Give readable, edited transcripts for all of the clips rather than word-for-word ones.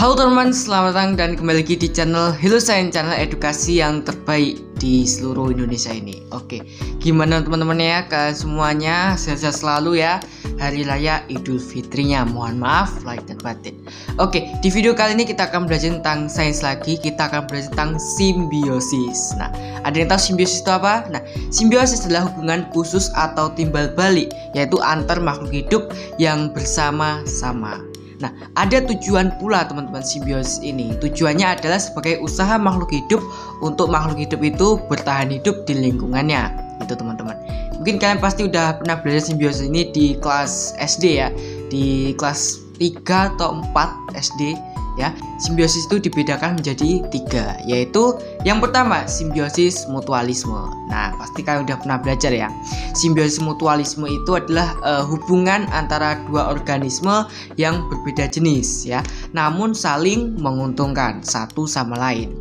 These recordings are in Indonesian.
Halo teman-teman, selamat datang dan kembali lagi di channel Hello Science, channel edukasi yang terbaik di seluruh Indonesia ini. Oke, gimana teman-teman ya, kalian semuanya sehat-sehat selalu ya. Hari Raya Idul Fitrinya, mohon maaf lahir dan batin. Oke, di video kali ini kita akan belajar tentang sains lagi. Kita akan belajar tentang simbiosis. Nah, ada yang tahu simbiosis itu apa? Nah, simbiosis adalah hubungan khusus atau timbal balik, yaitu antar makhluk hidup yang bersama-sama. Nah, ada tujuan pula teman-teman simbiosis ini. Tujuannya adalah sebagai usaha makhluk hidup untuk makhluk hidup itu bertahan hidup di lingkungannya. Itu teman-teman. Mungkin kalian pasti udah pernah belajar simbiosis ini di kelas SD ya, di kelas 3 atau 4 SD ya. Simbiosis itu dibedakan menjadi 3, yaitu yang pertama simbiosis mutualisme. Nah, pasti kalian udah pernah belajar ya. Simbiosis mutualisme itu adalah hubungan antara dua organisme yang berbeda jenis ya, namun saling menguntungkan satu sama lain.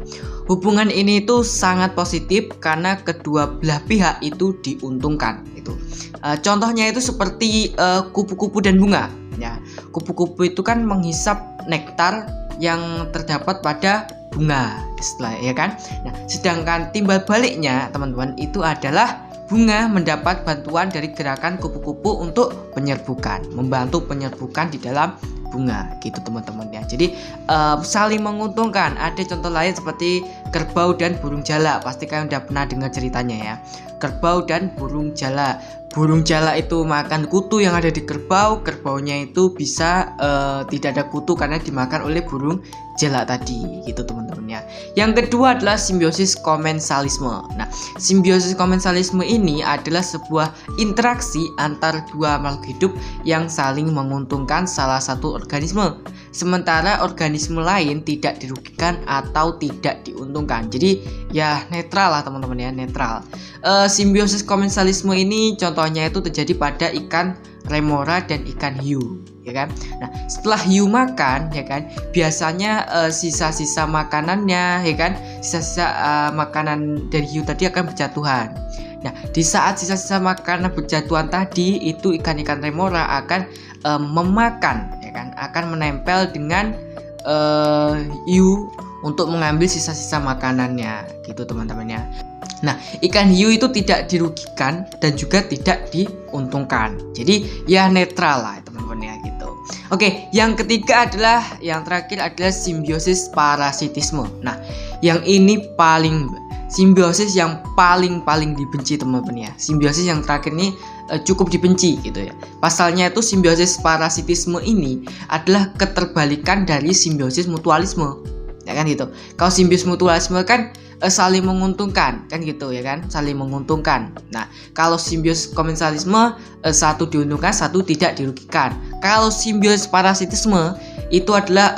Hubungan ini itu sangat positif karena kedua belah pihak itu diuntungkan. Itu contohnya itu seperti kupu-kupu dan bunga ya. Kupu-kupu itu kan menghisap nektar yang terdapat pada bunga istilah ya kan. Nah, sedangkan timbal baliknya teman-teman itu adalah bunga mendapat bantuan dari gerakan kupu-kupu untuk penyerbukan, membantu penyerbukan di dalam bunga gitu teman-teman ya. Jadi saling menguntungkan. Ada contoh lain seperti kerbau dan burung jala. Pasti kalian udah pernah dengar ceritanya ya. Kerbau dan burung jala. Burung jala itu makan kutu yang ada di kerbau. Kerbaunya itu bisa tidak ada kutu karena dimakan oleh burung jala tadi gitu teman-teman ya. Yang kedua adalah simbiosis komensalisme. Nah, simbiosis komensalisme ini adalah sebuah interaksi antar dua makhluk hidup yang saling menguntungkan salah satu organisme, sementara organisme lain tidak dirugikan atau tidak diuntungkan. Jadi ya netral lah teman-teman ya, netral. Simbiosis komensalisme ini contohnya itu terjadi pada ikan remora dan ikan hiu ya kan. Nah, setelah hiu makan ya kan, biasanya sisa-sisa makanannya ya kan, sisa-sisa makanan dari hiu tadi akan berjatuhan. Nah, di saat sisa-sisa makanan berjatuhan tadi itu ikan-ikan remora akan memakan ya kan, akan menempel dengan hiu untuk mengambil sisa-sisa makanannya gitu teman-teman ya. Nah, ikan hiu itu tidak dirugikan dan juga tidak diuntungkan. Jadi ya netral lah teman-teman ya gitu. Oke, yang ketiga adalah, yang terakhir adalah simbiosis parasitisme. Nah, yang ini simbiosis yang paling dibenci teman-teman ya. Simbiosis yang terakhir ini cukup dibenci gitu ya. Pasalnya itu simbiosis parasitisme ini adalah keterbalikan dari simbiosis mutualisme. Ya kan gitu. Kalau simbiosis mutualisme kan saling menguntungkan kan gitu ya kan, saling menguntungkan. Nah, kalau simbiosis komensalisme satu diuntungkan, satu tidak dirugikan. Kalau simbiosis parasitisme itu adalah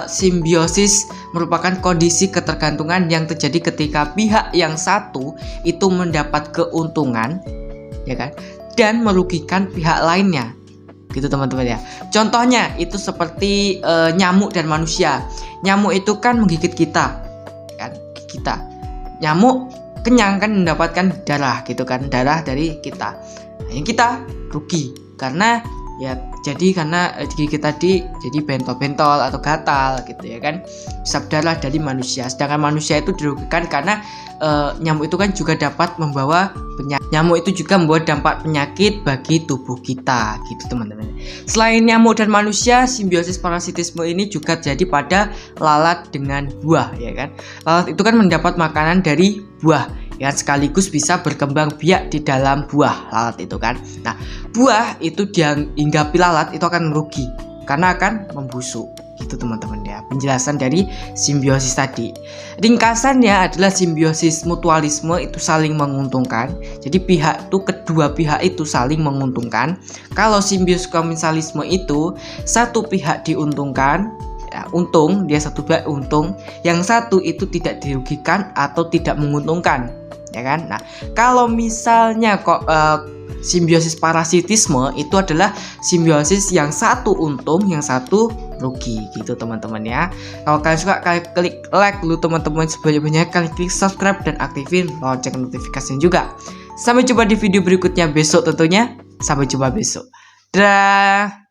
simbiosis merupakan kondisi ketergantungan yang terjadi ketika pihak yang satu itu mendapat keuntungan ya kan, dan merugikan pihak lainnya gitu teman-teman ya. Contohnya itu seperti nyamuk dan manusia. Nyamuk itu kan menggigit kita kan, kita. Nyamuk kenyang kan mendapatkan darah gitu kan, darah dari kita. Nah, yang kita rugi karena ya, jadi karena gigi tadi jadi bentol-bentol atau gatal gitu ya kan, hisap darah dari manusia. Sedangkan manusia itu dirugikan karena nyamuk itu kan juga dapat membawa penyakit. Nyamuk itu juga membawa dampak penyakit bagi tubuh kita gitu teman-teman. Selain nyamuk dan manusia, simbiosis parasitisme ini juga terjadi pada lalat dengan buah ya kan. Lalat itu kan mendapat makanan dari buah ya, sekaligus bisa berkembang biak di dalam buah lalat itu kan. Nah, buah itu dihinggapi lalat itu akan merugi karena akan membusuk gitu teman-teman ya. Penjelasan dari simbiosis tadi. Ringkasannya adalah simbiosis mutualisme itu saling menguntungkan. Jadi kedua pihak itu saling menguntungkan. Kalau simbiosis komensalisme itu satu pihak diuntungkan ya, untung, dia satu pihak untung, yang satu itu tidak dirugikan atau tidak menguntungkan ya kan. Nah, kalau misalnya simbiosis parasitisme itu adalah simbiosis yang satu untung, yang satu rugi gitu teman-teman ya. Kalau kalian suka, kalian klik like dulu teman-teman sebanyak-banyaknya, kalian klik subscribe dan aktifin lonceng notifikasinya juga. Sampai jumpa di video berikutnya besok tentunya. Sampai jumpa besok. Dadah.